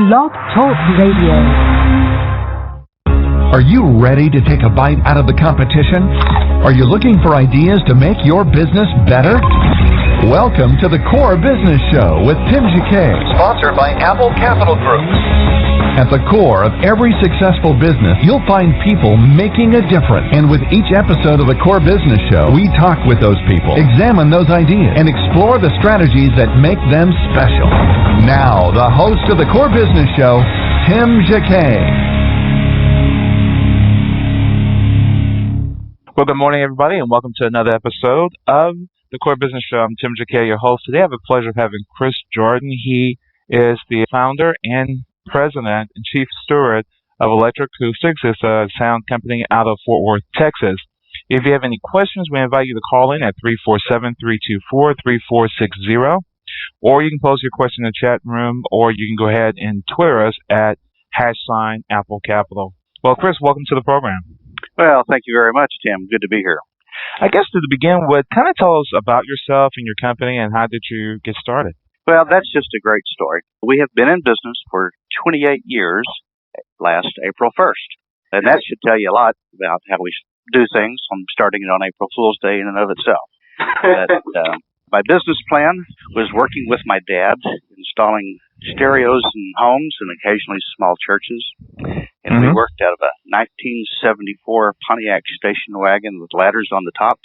Blog Talk Radio. Are you ready to take a bite out of the competition? Are you looking for ideas to make your business better? Welcome to the Core Business Show with Tim Jacquet, sponsored by Apple Capital Group. At the core of every successful business, you'll find people making a difference. And with each episode of the Core Business Show, we talk with those people, examine those ideas, and explore the strategies that make them special. Now, the host of the Core Business Show, Tim Jacquet. Well, good morning, everybody, and welcome to another episode of the Core Business Show. I'm Tim Jacquet, your host. Today I have the pleasure of having Chris Jordan. He is the founder and president and chief steward of Electric Acoustics. It's a sound company out of Fort Worth, Texas. If you have any questions, we invite you to call in at 347-324-3460, or you can pose your question in the chat room, or you can go ahead and Twitter us at #AppleCapital. Well, Chris, welcome to the program. Well, thank you very much, Tim. Good to be here. I guess to begin with, kind of tell us about yourself and your company and how did you get started? Well, that's just a great story. We have been in business for 28 years, last April 1st. And that should tell you a lot about how we do things, starting it on April Fool's Day in and of itself. But, my business plan was working with my dad, installing stereos in homes and occasionally small churches. And we worked out of a 1974 Pontiac station wagon with ladders on the top,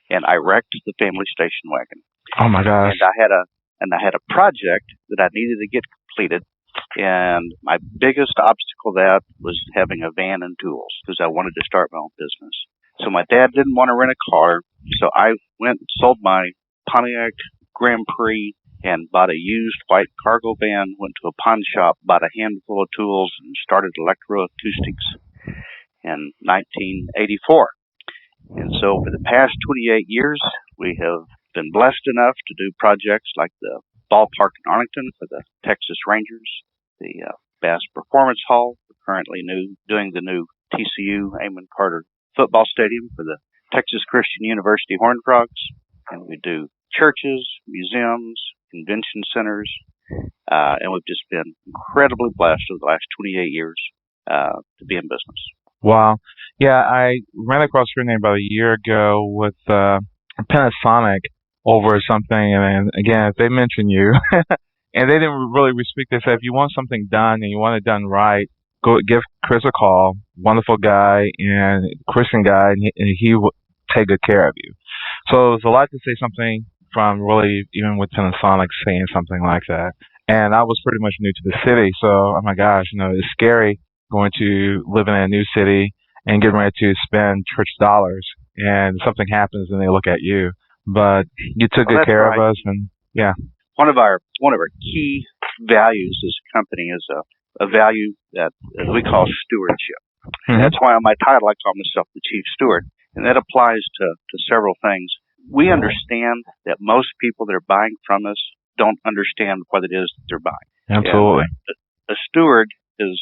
and I wrecked the family station wagon. Oh my gosh! And I had a project that I needed to get completed, and my biggest obstacle to that was having a van and tools because I wanted to start my own business. So my dad didn't want to rent a car, so I went and sold my Pontiac Grand Prix and bought a used white cargo van, went to a pawn shop, bought a handful of tools, and started electroacoustics in 1984. And so for the past 28 years, we have been blessed enough to do projects like the ballpark in Arlington for the Texas Rangers, the Bass Performance Hall. We're currently doing the new TCU Amon Carter football stadium for the Texas Christian University Horned Frogs. And we do churches, museums, convention centers, and we've just been incredibly blessed over the last 28 years to be in business. Wow. Yeah, I ran across your name about a year ago with Panasonic over something, and again, if they mention you, and they didn't really speak, they said, if you want something done and you want it done right, go give Chris a call. Wonderful guy and Christian guy, and he will take good care of you. So it's a lot to say something from really, even with Panasonic saying something like that. And I was pretty much new to the city, so, oh my gosh, it's scary going to live in a new city and getting ready to spend church dollars, and something happens and they look at you. But you took good care of us, and yeah. One of our key values as a company is a value that we call stewardship. Mm-hmm. That's why on my title I call myself the chief steward, and that applies to several things. We understand that most people that are buying from us don't understand what it is that they're buying. Absolutely. A steward is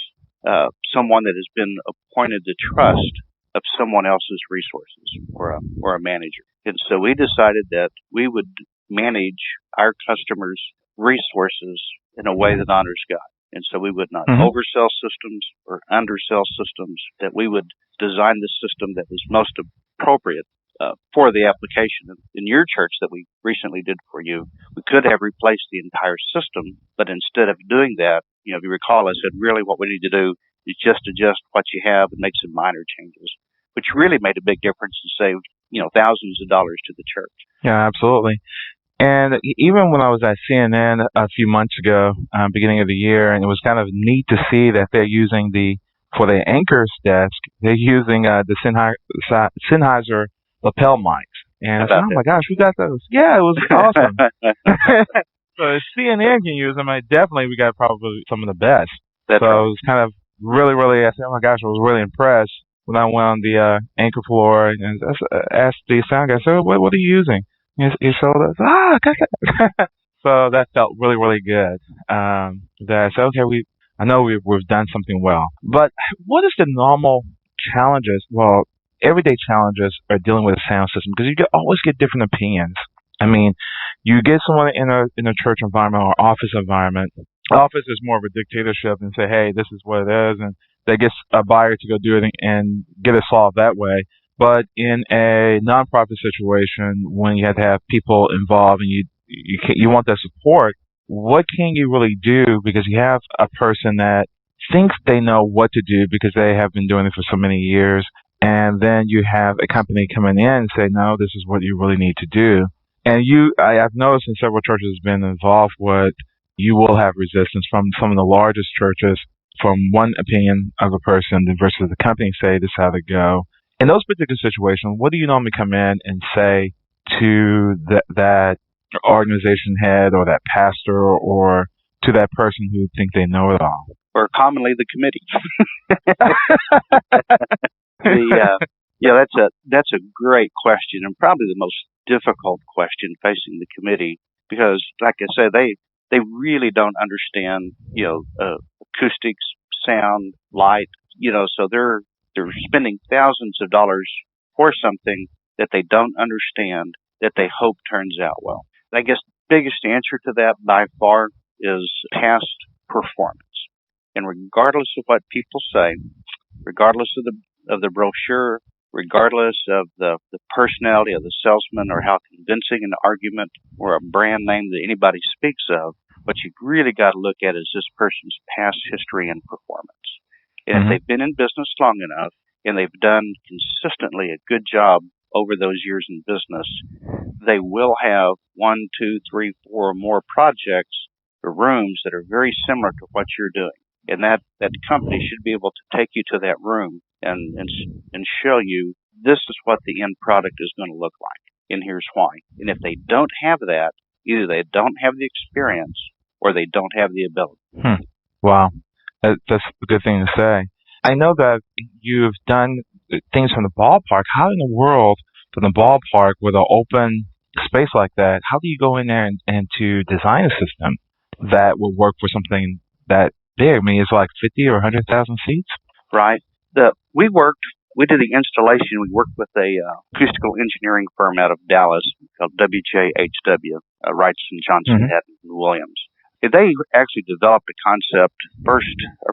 someone that has been appointed the trust of someone else's resources or a manager. And so we decided that we would manage our customers' resources in a way that honors God. And so we would not oversell systems or undersell systems, that we would design the system that was most appropriate for the application. In your church that we recently did for you, we could have replaced the entire system, but instead of doing that, if you recall, I said really what we need to do is just adjust what you have and make some minor changes, which really made a big difference and saved thousands of dollars to the church. Yeah, absolutely. And even when I was at CNN a few months ago, beginning of the year, and it was kind of neat to see that they're using for the anchor's desk, they're using the Sennheiser lapel mics. And I said, oh my gosh, we got those. Yeah, it was awesome. So if CNN can use them, we got probably some of the best. That's right. It was kind of really, really, I said, oh my gosh, I was really impressed when I went on the anchor floor and asked the sound guy, so what are you using? He showed us, got that. So that felt really, really good. That I said, okay, I know we've done something well. But what is the normal challenges? Well, everyday challenges are dealing with a sound system, because you always get different opinions. I mean, you get someone in a church environment or office environment, office is more of a dictatorship and say, hey, this is what it is, and they get a buyer to go do it and get it solved that way. But in a nonprofit situation, when you have to have people involved and you want that support, what can you really do? Because you have a person that thinks they know what to do because they have been doing it for so many years, and then you have a company coming in and say, no, this is what you really need to do. And I've noticed in several churches been involved with, you will have resistance from some of the largest churches from one opinion of a person versus the company say this is how to go. In those particular situations, what do you normally come in and say to that organization head or that pastor or to that person who think they know it all? Or commonly the committee. Yeah, that's a great question, and probably the most difficult question facing the committee, because, like I said, they really don't understand, acoustics, sound, light, so they're spending thousands of dollars for something that they don't understand, that they hope turns out well. I guess the biggest answer to that by far is past performance. And regardless of what people say, regardless of the brochure, regardless of the personality of the salesman or how convincing an argument or a brand name that anybody speaks of, what you've really got to look at is this person's past history and performance. And if they've been in business long enough and they've done consistently a good job over those years in business, they will have 1, 2, 3, 4 or more projects or rooms that are very similar to what you're doing. And that company should be able to take you to that room and show you this is what the end product is going to look like, and here's why. And if they don't have that, either they don't have the experience or they don't have the ability. Wow. That's a good thing to say. I know that you've done things from the ballpark. How in the world, from the ballpark with an open space like that, how do you go in there and to design a system that will work for something that big? I mean, it's like 50 or 100,000 seats? Right. We did the installation. We worked with a acoustical engineering firm out of Dallas called WJHW, Wrightson, Johnson, Hatton, and Williams. They actually developed a concept. Our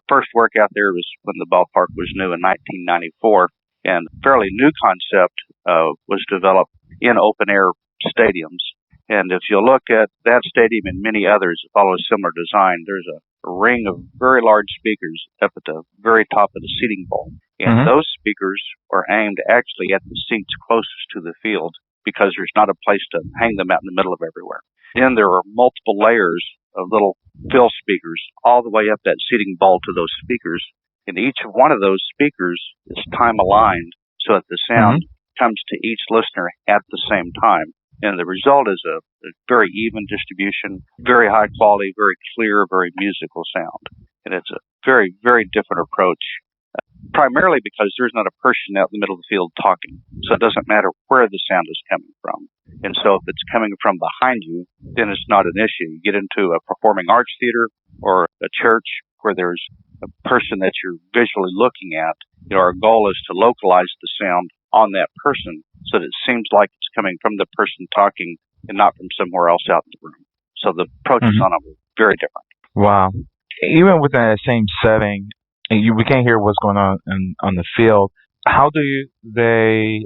first work out there was when the ballpark was new in 1994, and a fairly new concept was developed in open air stadiums. And if you look at that stadium and many others that follow a similar design, there's a ring of very large speakers up at the very top of the seating bowl. And those speakers are aimed actually at the seats closest to the field because there's not a place to hang them out in the middle of everywhere. Then there are multiple layers of little fill speakers all the way up that seating bowl to those speakers. And each one of those speakers is time aligned so that the sound comes to each listener at the same time. And the result is a very even distribution, very high quality, very clear, very musical sound. And it's a very, very different approach, primarily because there's not a person out in the middle of the field talking. So it doesn't matter where the sound is coming from. And so if it's coming from behind you, then it's not an issue. You get into a performing arts theater or a church where there's a person that you're visually looking at. Our goal is to localize the sound on that person so that it seems like it's coming from the person talking and not from somewhere else out in the room. So the approaches on them are very different. Wow. Even within that same setting, we can't hear what's going on on the field. How do they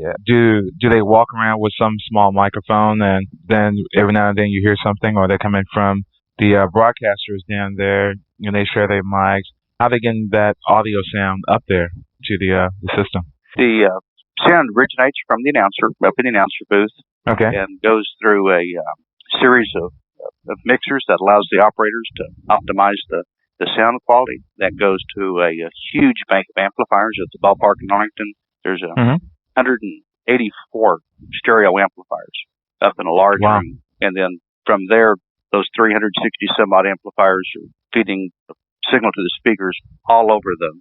walk around with some small microphone and then every now and then you hear something, or they're coming from the broadcasters down there, they share their mics? How are they getting that audio sound up there to the system? The sound originates from the announcer, up in the announcer booth, and goes through a series of mixers that allows the operators to optimize the sound quality. That goes to a huge bank of amplifiers at the ballpark in Arlington. There's 184 stereo amplifiers up in a large room, and then from there, those 360 some odd amplifiers are feeding the signal to the speakers all over the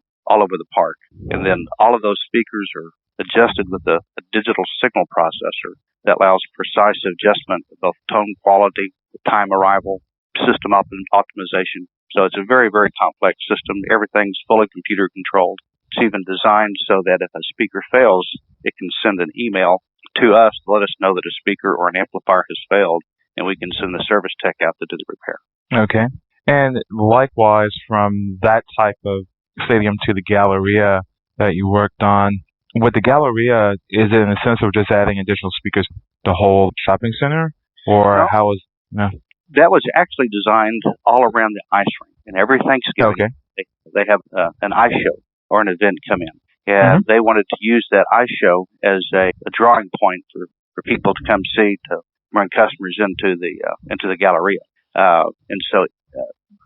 park, and then all of those speakers are adjusted with a digital signal processor that allows precise adjustment of both tone quality, time arrival, system optimization. So it's a very, very complex system. Everything's fully computer controlled. It's even designed so that if a speaker fails, it can send an email to us to let us know that a speaker or an amplifier has failed, and we can send the service tech out to do the repair. Okay. And likewise, from that type of stadium to the Galleria that you worked on, with the Galleria, is it in the sense of just adding additional speakers to the whole shopping center, or No, how is? No. that was actually designed all around the ice rink. And every Thanksgiving, Okay. they have an ice show or an event come in. Hmm. And they wanted to use that ice show as a drawing point for people to come see, to bring customers into the Galleria. And so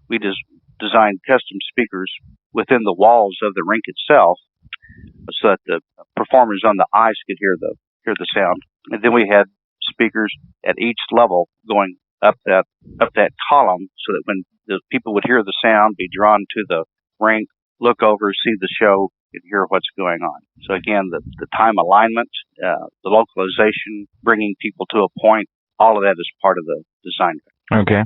we just designed custom speakers within the walls of the rink itself, so that the performers on the ice could hear the sound. And then we had speakers at each level going up that column, so that when the people would hear the sound, be drawn to the rink, look over, see the show, and hear what's going on. So again, the time alignment, the localization, bringing people to a point, all of that is part of the design. Okay.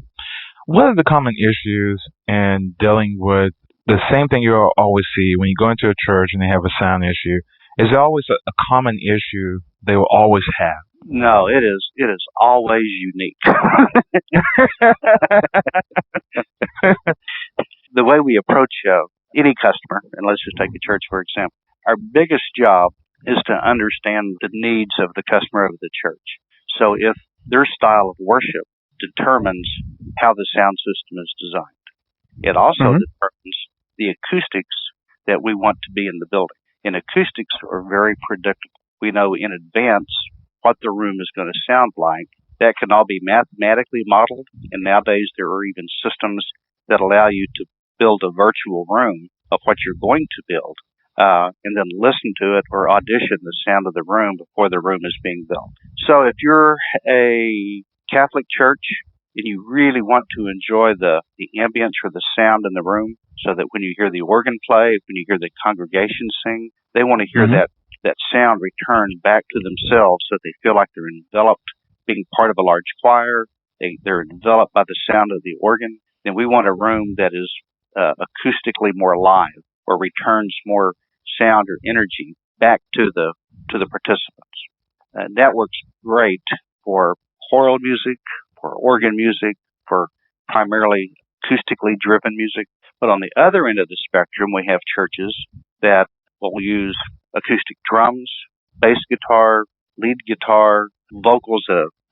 What are the common issues in dealing with the same thing you always see when you go into a church and they have a sound issue? Is there always a common issue they will always have? No, it is always unique. The way we approach any customer, and let's just take a church for example, our biggest job is to understand the needs of the customer of the church. So if their style of worship determines how the sound system is designed, it also determines the acoustics that we want to be in the building. And acoustics are very predictable. We know in advance what the room is going to sound like. That can all be mathematically modeled, and nowadays there are even systems that allow you to build a virtual room of what you're going to build, and then listen to it or audition the sound of the room before the room is being built. So if you're a Catholic church and you really want to enjoy the ambience or the sound in the room, so that when you hear the organ play, when you hear the congregation sing, they want to hear that sound return back to themselves, so they feel like they're enveloped, being part of a large choir. They're enveloped by the sound of the organ. Then we want a room that is acoustically more alive, or returns more sound or energy back to the participants. And that works great for choral music, for organ music, for primarily acoustically driven music. But on the other end of the spectrum, we have churches that will use acoustic drums, bass guitar, lead guitar, vocals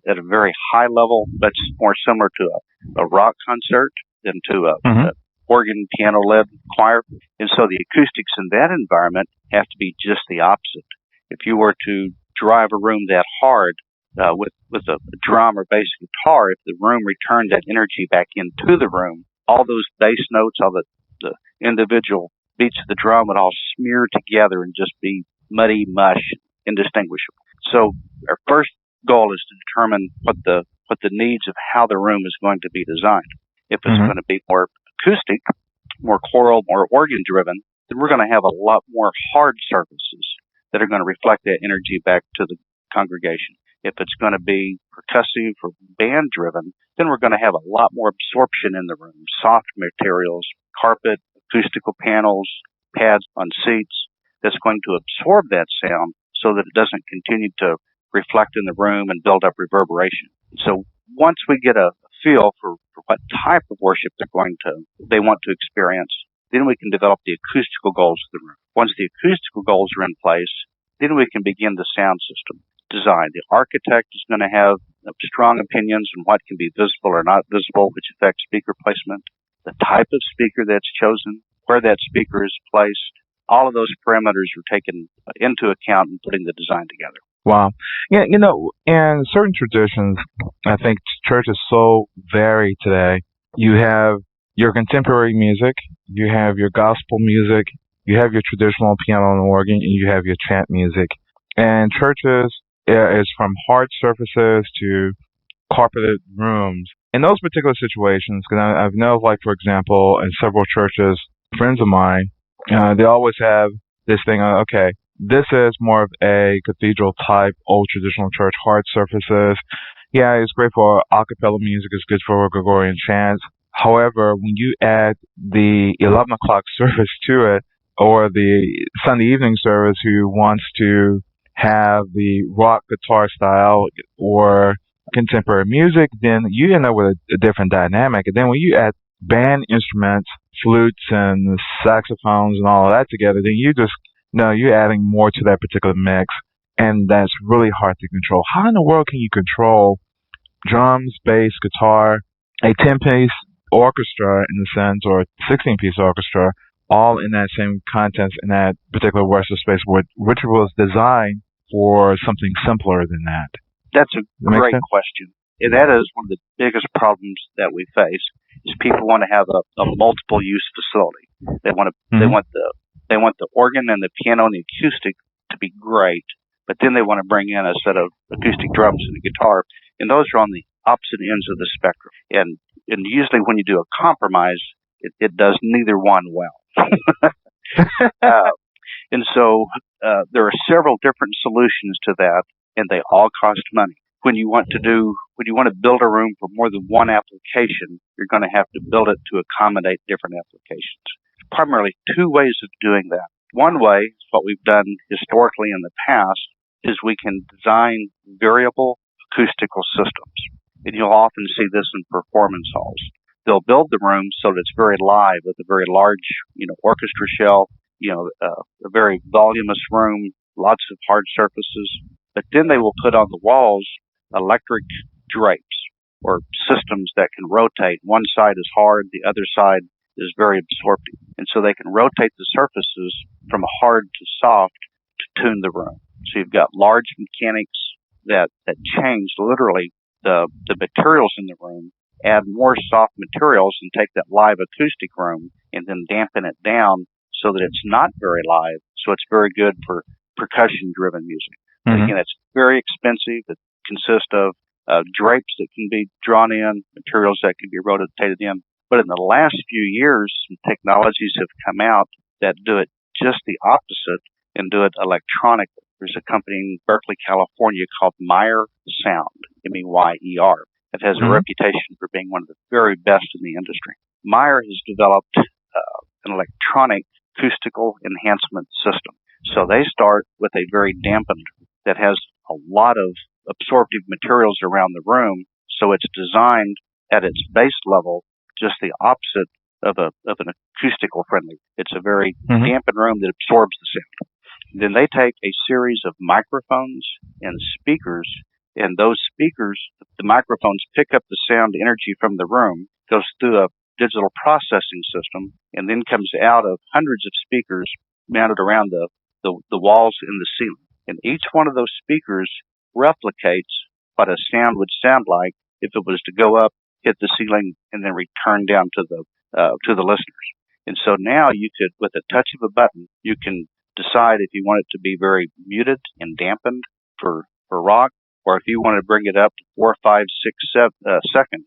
at a very high level. That's more similar to a rock concert than to a organ piano-led choir. And so the acoustics in that environment have to be just the opposite. If you were to drive a room that hard with a drum or bass guitar, if the room returned that energy back into the room, all those bass notes, all the individual beats of the drum would all smear together and just be muddy mush, indistinguishable. So our first goal is to determine what the needs of how the room is going to be designed. If it's going to be more acoustic, more choral, more organ driven, then we're going to have a lot more hard surfaces that are going to reflect that energy back to the congregation. If it's going to be percussive or band driven, then we're going to have a lot more absorption in the room. Soft materials, carpet, acoustical panels, pads on seats, that's going to absorb that sound so that it doesn't continue to reflect in the room and build up reverberation. So once we get a feel for what type of worship they want to experience, then we can develop the acoustical goals of the room. Once the acoustical goals are in place, then we can begin the sound system design. The architect is going to have strong opinions on what can be visible or not visible, which affects speaker placement, the type of speaker that's chosen, where that speaker is placed. All of those parameters are taken into account in putting the design together. Wow. Yeah, in certain traditions, I think church is so varied today. You have your contemporary music, you have your gospel music, you have your traditional piano and organ, and you have your chant music. And churches is from hard surfaces to carpeted rooms. In those particular situations, because I've known, like, for example, in several churches, friends of mine, they always have this thing, okay, this is more of a cathedral type, old traditional church, hard surfaces. Yeah, it's great for a cappella music, it's good for Gregorian chants. However, when you add the 11 o'clock service to it, or the Sunday evening service who wants to have the rock guitar style or contemporary music, then you end up with a different dynamic. And then when you add band instruments, flutes and saxophones and all of that together, then you're adding more to that particular mix, and that's really hard to control. How in the world can you control drums, bass, guitar, a 10-piece orchestra in the sense, or a 16-piece orchestra, all in that same context in that particular worship space, which was designed for something simpler than that? That's a That make great sense? question. And that is one of the biggest problems that we face is people want to have a multiple use facility. They want to they Mhm. want the organ and the piano and the acoustic to be great, but then they want to bring in a set of acoustic drums and a guitar, and those are on the opposite ends of the spectrum. And usually when you do a compromise, it does neither one well. uh, and so there are several different solutions to that, and they all cost money. When you want to build a room for more than one application, you're going to have to build it to accommodate different applications. Primarily two ways of doing that. One way, what we've done historically in the past, is we can design variable acoustical systems. And you'll often see this in performance halls. They'll build the room so that it's very live with a very large, orchestra shell, a very voluminous room, lots of hard surfaces. But then they will put on the walls electric drapes or systems that can rotate. One side is hard, the other side is very absorptive. And so they can rotate the surfaces from hard to soft to tune the room. So you've got large mechanics that change literally the materials in the room, add more soft materials and take that live acoustic room and then dampen it down so that it's not very live. So it's very good for percussion driven music. Mhm. Again, it's very expensive. It consists of drapes that can be drawn in, materials that can be rotated in. But in the last few years, some technologies have come out that do it just the opposite and do it electronically. There's a company in Berkeley, California called Meyer Sound, Meyer. It has a Mhm. reputation for being one of the very best in the industry. Meyer has developed an electronic acoustical enhancement system. So they start with a very dampened that has a lot of absorptive materials around the room. So it's designed at its base level just the opposite of an acoustical friendly. It's a very Mhm. dampened room that absorbs the sound. Then they take a series of microphones and speakers, and those speakers, the microphones pick up the sound energy from the room, goes through a digital processing system, and then comes out of hundreds of speakers mounted around the walls and the ceiling. And each one of those speakers replicates what a sound would sound like if it was to go up, hit the ceiling, and then return down to the listeners. And so now you could, with a touch of a button, you can decide if you want it to be very muted and dampened for rock, or if you want to bring it up to 4, 5, 6, 7 seconds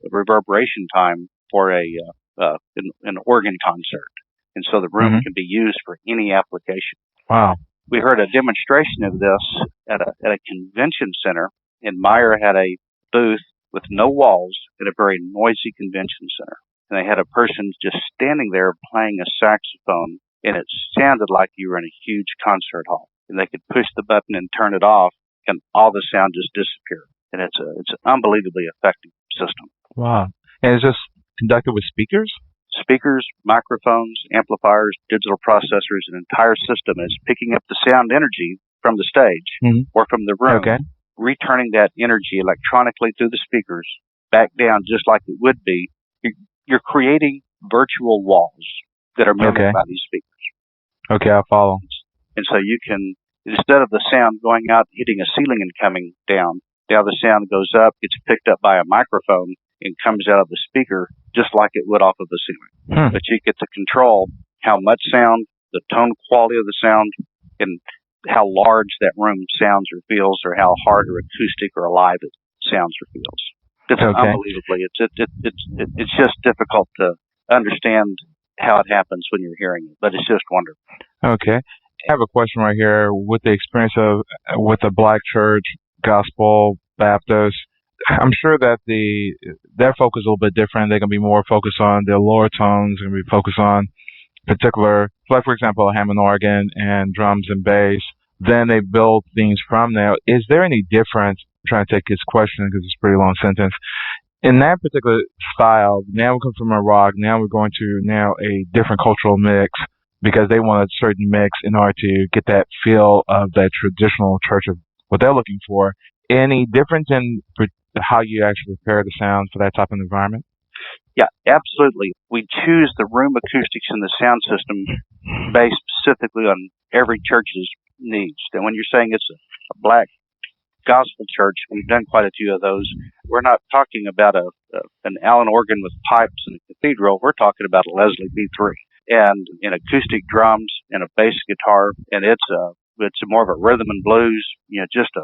of reverberation time for an organ concert. And so the room Mhm. can be used for any application. Wow. We heard a demonstration of this at a convention center, and Meyer had a booth with no walls in a very noisy convention center. And they had a person just standing there playing a saxophone, and it sounded like you were in a huge concert hall. And they could push the button and turn it off, and all the sound just disappeared. And it's an unbelievably effective system. Wow. And it's just conducted with speakers? Speakers, microphones, amplifiers, digital processors, an entire system is picking up the sound energy from the stage Mhm. or from the room, Okay. returning that energy electronically through the speakers back down just like it would be. You're creating virtual walls that are mimicked Okay. by these speakers. Okay, I follow. And so you can, instead of the sound going out, hitting a ceiling and coming down, now the sound goes up, gets picked up by a microphone, and comes out of the speaker just like it would off of the ceiling. But you get to control how much sound, the tone quality of the sound, and how large that room sounds or feels, or how hard or acoustic or alive it sounds or feels. It's Okay. unbelievably. It's just difficult to understand how it happens when you're hearing it, but it's just wonderful. Okay. I have a question right here with the experience of with the black church, gospel, Baptist. I'm sure that their focus is a little bit different. They're going to be more focused on their lower tones. They're going to be focused on particular, like for example, a Hammond organ and drums and bass. Then they build things from there. Is there any difference? I'm trying to take his question because it's a pretty long sentence. In that particular style, now we come from a rock. Now we're going to now a different cultural mix because they want a certain mix in order to get that feel of that traditional church of what they're looking for. Any difference in how you actually prepare the sound for that type of environment? Yeah, absolutely. We choose the room acoustics and the sound system based specifically on every church's needs. And when you're saying it's a black gospel church, we've done quite a few of those. We're not talking about an Allen organ with pipes and a cathedral. We're talking about a Leslie B3 and in acoustic drums and a bass guitar, and it's more of a rhythm and blues. Just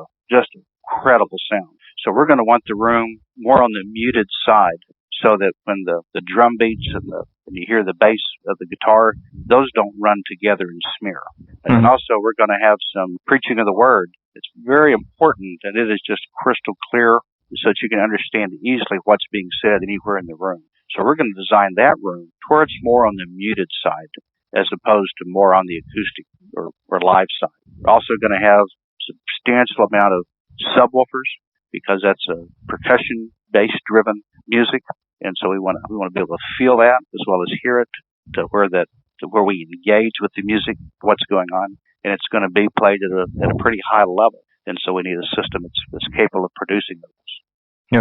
incredible sound. So we're going to want the room more on the muted side, so that when the drum beats and you hear the bass of the guitar, those don't run together and smear. And then also we're going to have some preaching of the word. It's very important that it is just crystal clear so that you can understand easily what's being said anywhere in the room. So we're going to design that room towards more on the muted side as opposed to more on the acoustic or live side. We're also going to have substantial amount of subwoofers because that's a percussion bass driven music. And so we want to be able to feel that as well as hear it to where we engage with the music, what's going on, and it's going to be played at a pretty high level. And so we need a system that's capable of producing those.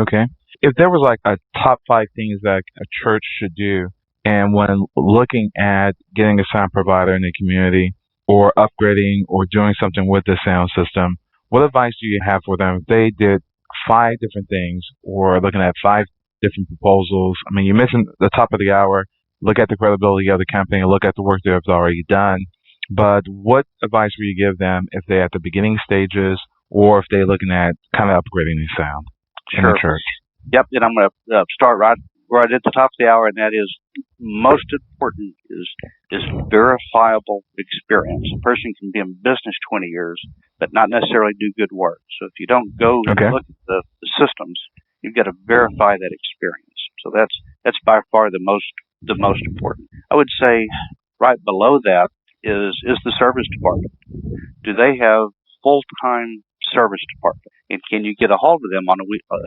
Okay. If there was like a top 5 things that a church should do, and when looking at getting a sound provider in the community or upgrading or doing something with the sound system, what advice do you have for them if they did 5 different things or looking at 5 different proposals? I mean, you mentioned the top of the hour, look at the credibility of the company, look at the work they've already done. But what advice would you give them if they're at the beginning stages or if they're looking at kind of upgrading their sound in the church? Yep, and I'm going to start right at the top of the hour, and that is most important is verifiable experience. A person can be in business 20 years, but not necessarily do good work. So if you don't go and look at the systems, you've got to verify that experience. So that's by far the most important. I would say right below that is the service department. Do they have full-time service department? And can you get a hold of them on a weekend?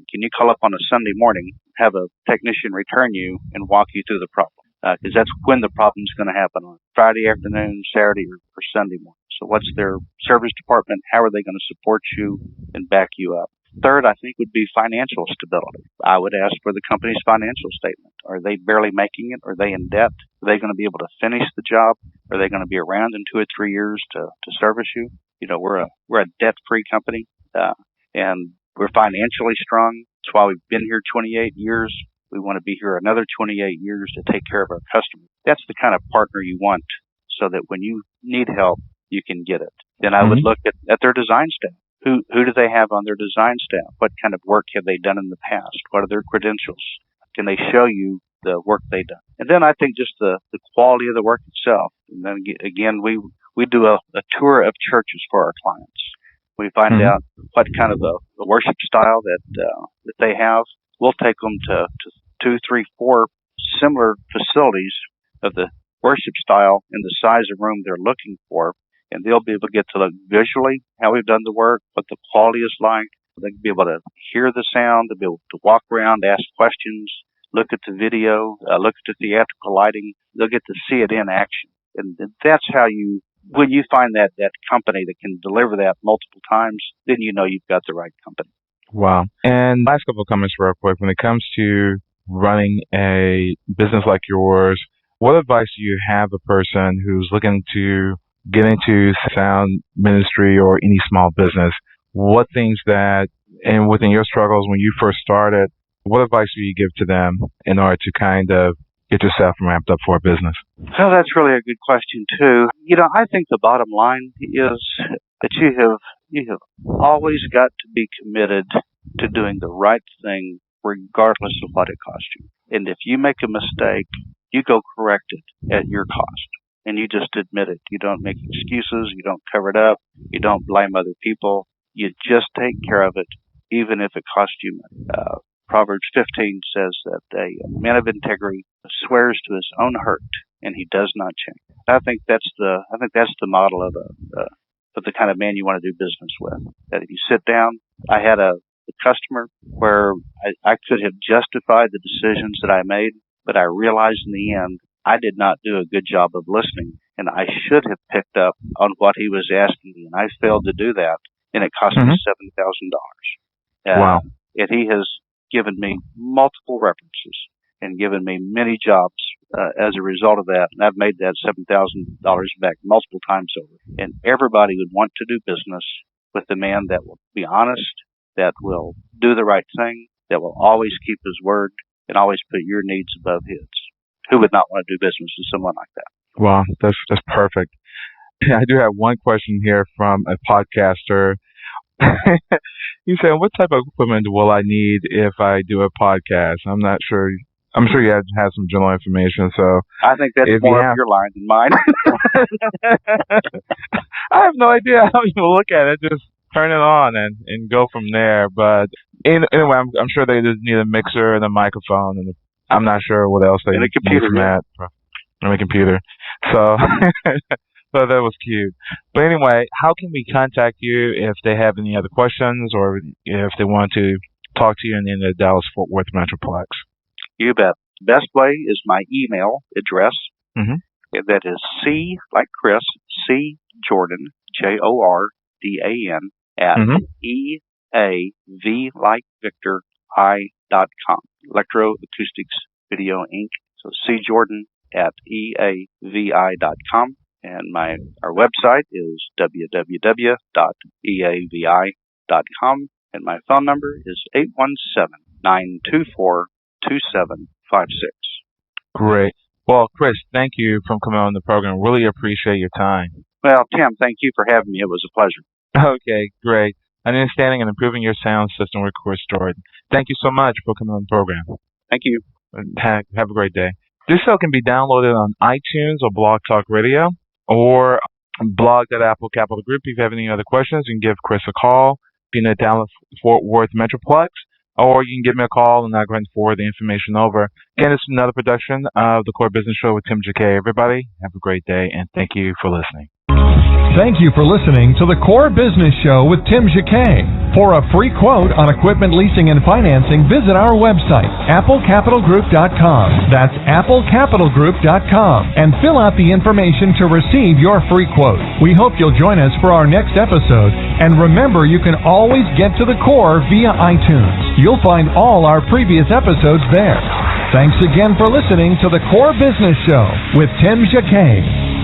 Can you call up on a Sunday morning, have a technician return you, and walk you through the problem? Because that's when the problem's going to happen, on Friday afternoon, Saturday, or Sunday morning. So what's their service department? How are they going to support you and back you up? Third, I think, would be financial stability. I would ask for the company's financial statement. Are they barely making it? Are they in debt? Are they going to be able to finish the job? Are they going to be around in 2 or 3 years to service you? We're a debt-free company, and we're financially strong. That's why we've been here 28 years. We want to be here another 28 years to take care of our customers. That's the kind of partner you want, so that when you need help, you can get it. Then I would look at their design staff. Who do they have on their design staff? What kind of work have they done in the past? What are their credentials? Can they show you the work they've done? And then I think just the quality of the work itself. And then again, we do a tour of churches for our clients. We find out what kind of the worship style that they have. We'll take them to 2, 3, 4 similar facilities of the worship style and the size of room they're looking for. And they'll be able to get to look visually how we've done the work, what the quality is like. They'll be able to hear the sound. They'll be able to walk around, ask questions, look at the video, look at the theatrical lighting. They'll get to see it in action. And that's how when you find that company that can deliver that multiple times, then you know you've got the right company. Wow. And last couple of comments real quick. When it comes to running a business like yours, what advice do you have a person who's looking to get into sound ministry or any small business? What things and within your struggles when you first started, what advice do you give to them in order to kind of get yourself ramped up for a business? Well, that's really a good question too. I think the bottom line is that you have always got to be committed to doing the right thing regardless of what it costs you. And if you make a mistake, you go correct it at your cost. And you just admit it. You don't make excuses. You don't cover it up. You don't blame other people. You just take care of it, even if it costs you money. Proverbs 15 says that a man of integrity swears to his own hurt, and he does not change. I think that's the model of the kind of man you want to do business with. That if you sit down, I had a the customer where I could have justified the decisions that I made, but I realized in the end I did not do a good job of listening, and I should have picked up on what he was asking me, and I failed to do that, and it cost me $7,000. Wow. And he has given me multiple references and given me many jobs as a result of that, and I've made that $7,000 back multiple times over. And everybody would want to do business with the man that will be honest, that will do the right thing, that will always keep his word, and always put your needs above his. Who would not want to do business with someone like that? Wow, that's perfect. I do have one question here from a podcaster. You said, what type of equipment will I need if I do a podcast? I'm not sure. I'm sure you have some general information. So I think that's more of your line than mine. I have no idea how you look at it. Just turn it on and go from there. But anyway, I'm sure they just need a mixer and a microphone, and I'm not sure what else they need from that. And a computer. So, so that was cute. But anyway, how can we contact you if they have any other questions or if they want to talk to you in the Dallas-Fort Worth Metroplex? You bet. The best way is my email address. That is C like Chris, C Jordan, Jordan, at EAV like Victor, I.com. Electroacoustics Video Inc. So C Jordan at EAVI.com. And our website is www.eavi.com. And my phone number is 817-924-2756. Great. Well, Chris, thank you for coming on the program. Really appreciate your time. Well, Tim, thank you for having me. It was a pleasure. Okay, great. Understanding and improving your sound system with Chris Jordan. Thank you so much for coming on the program. Thank you. Have a great day. This show can be downloaded on iTunes or Blog Talk Radio or blog.apple Capital Group. If you have any other questions, you can give Chris a call, be in the Dallas-Fort Worth Metroplex, or you can give me a call and I'll go ahead and forward the information over. Again, this is another production of the Core Business Show with Tim J.K. Everybody, have a great day, and thank you for listening. Thank you for listening to the Core Business Show with Tim J.K. For a free quote on equipment leasing and financing, visit our website, applecapitalgroup.com. That's applecapitalgroup.com. And fill out the information to receive your free quote. We hope you'll join us for our next episode. And remember, you can always get to the Core via iTunes. You'll find all our previous episodes there. Thanks again for listening to the Core Business Show with Tim J.K.